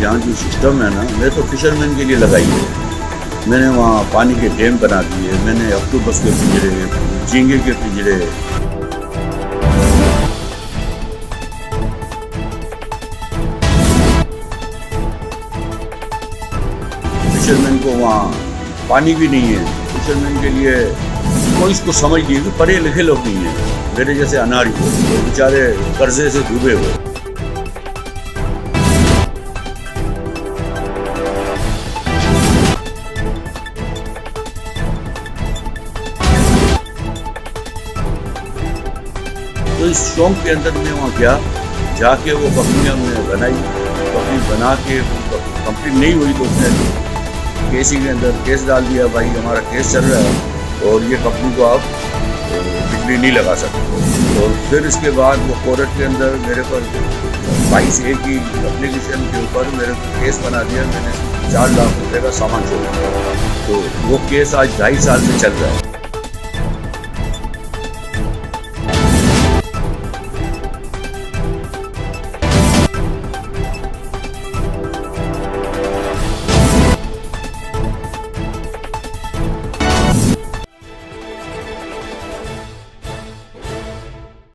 यहाँ जो सिस्टम है ना, मैं तो फिशरमैन के लिए लगाई है। मैंने वहाँ पानी के डैम बना दिए, मैंने ऑक्टोपस के पिंजरे, झींगे के पिंजरे। फिशरमैन को वहाँ पानी भी नहीं है। फिशरमैन के लिए कोई इसको समझ नहीं कि पढ़े लिखे लोग नहीं है, मेरे जैसे अनाड़ी वो बेचारे कर्जे से डूबे हुए। तो इस शौक के अंदर में वहाँ गया, जाके वो कंपनियाँ में बनाई, कंपनी बना के कंप्लीट नहीं हुई तो उसने केसी के अंदर केस डाल दिया, भाई हमारा केस चल रहा है और ये कंपनी को आप बिजली नहीं लगा सकते। और फिर इसके बाद वो कोर्ट के अंदर मेरे पर 22A की एप्लीकेशन के ऊपर मेरे को केस बना दिया। मैंने 4 लाख रुपए का सामान छोड़ दिया। तो वो केस आज 2.5 साल से चल रहा है।